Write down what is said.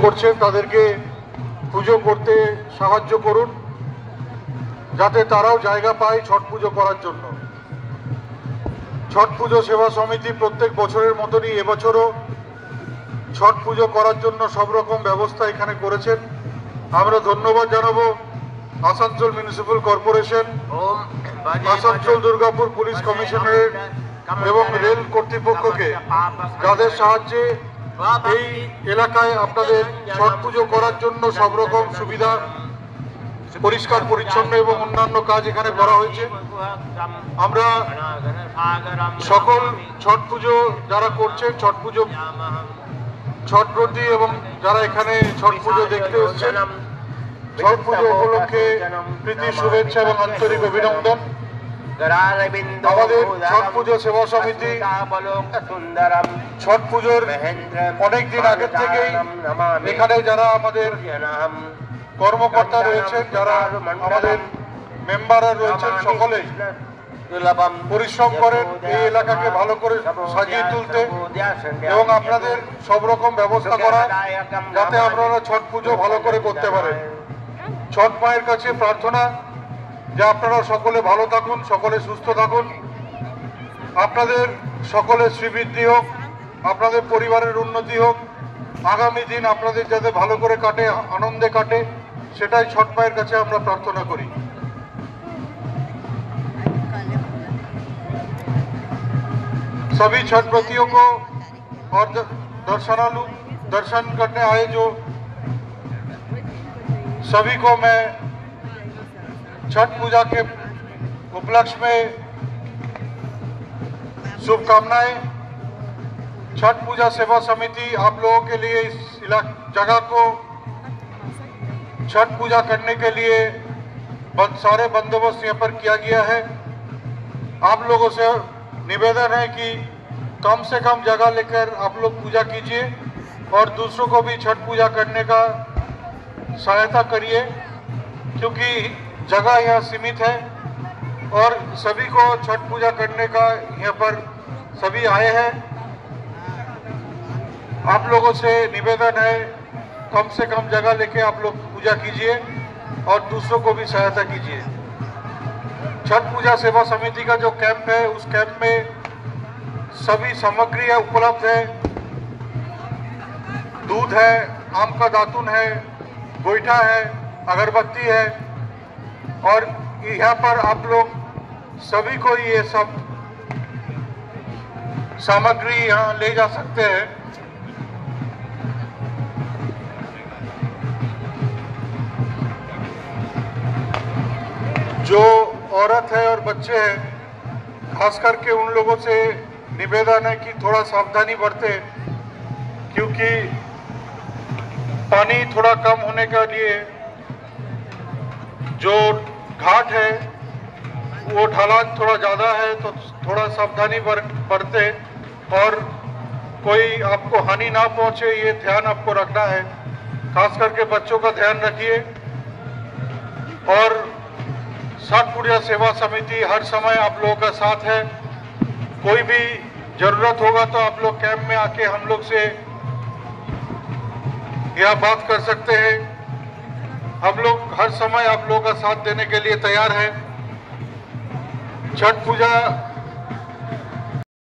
করছেন তাদেরকে পুজো করতে সাহায্য করুন, যাতে তারাও জায়গা পায় ছট পুজো করার জন্য। ছট পুজো সেবা সমিতি প্রত্যেক বছরের মতনই এবছরও ছট পুজো করার জন্য সব রকম ব্যবস্থা এখানে করেছেন। আমরা ধন্যবাদ জানাবো Asansol municipal corporation, Asansol Durgapur police commissionerate এবং রেল কর্তৃপক্ষকে, যাদের সাহায্যে এই এলাকায় আপনাদের ছট পুজো করার জন্য সব রকম সুবিধা, পরিষ্কার পরিচ্ছন্ন এবং অন্যান্য কাজ এখানে করা হয়েছে। আমরা সকল ছট পুজো যারা করছেন, ছট পুজো ছটব্রতী এবং যারা এখানে ছট পুজো দেখতে এসেছেন, ছট পুজো উপলক্ষে প্রীতি শুভেচ্ছা এবং আন্তরিক অভিনন্দন। আমাদের ছট পুজো সেবা সমিতি ছট পুজোর অনেকদিন আগের থেকেই এখানে যারা আমাদের কর্মকর্তা রয়েছেন, যারা আমাদের মেম্বাররা রয়েছেন, সকলেই পরিশ্রম করেন এই এলাকাকে ভালো করে সাজিয়ে তুলতে এবং আপনাদের সব রকম ব্যবস্থা করা, যাতে আপনারা ছট পুজো ভালো করে করতে পারেন। ছট মায়ের কাছে প্রার্থনা যে আপনারা সকলে ভালো থাকুন, সকলে সুস্থ থাকুন, আপনাদের সকলের শ্রীবৃদ্ধি হোক, আপনাদের পরিবারের উন্নতি হোক, আগামী দিন আপনাদের যাতে ভালো করে কাটে, আনন্দে কাটে, সেটাই ছট মায়ের কাছে আমরা প্রার্থনা করি। सभी छठ व्रतियों को और दर्शन करने आए जो सभी को मैं छठ पूजा के उपलक्ष्य में शुभकामनाएं। छठ पूजा सेवा समिति आप लोगों के लिए इस जगह को छठ पूजा करने के लिए सारे बंदोबस्त यहाँ पर किया गया है। आप लोगों से निवेदन है कि कम से कम जगह लेकर आप लोग पूजा कीजिए और दूसरों को भी छठ पूजा करने का सहायता करिए, क्योंकि जगह यहाँ सीमित है और सभी को छठ पूजा करने का यहाँ पर सभी आए हैं। आप लोगों से निवेदन है कम से कम जगह लेके आप लोग पूजा कीजिए और दूसरों को भी सहायता कीजिए। छठ पूजा सेवा समिति का जो कैंप है, उस कैंप में सभी सामग्री उपलब्ध है। दूध है, आम का दातुन है, गोईठा है, अगरबत्ती है और यहाँ पर आप लोग सभी को ये सब सामग्री यहाँ ले जा सकते हैं। जो औरत है और बच्चे हैं, खास करके उन लोगों से निवेदन है कि थोड़ा सावधानी बरते, क्योंकि पानी थोड़ा कम होने के लिए जो घाट है वो ढलान थोड़ा ज़्यादा है, तो थोड़ा सावधानी बरते और कोई आपको हानि ना पहुंचे, ये ध्यान आपको रखना है। खास करके बच्चों का ध्यान रखिए। और छठ पूजा सेवा समिति हर समय आप लोगों का साथ है। कोई भी जरूरत होगा तो आप लोग कैंप में आके हम लोग से यह बात कर सकते हैं। हम लोग हर समय आप लोगों का साथ देने के लिए तैयार हैं। छठ पूजा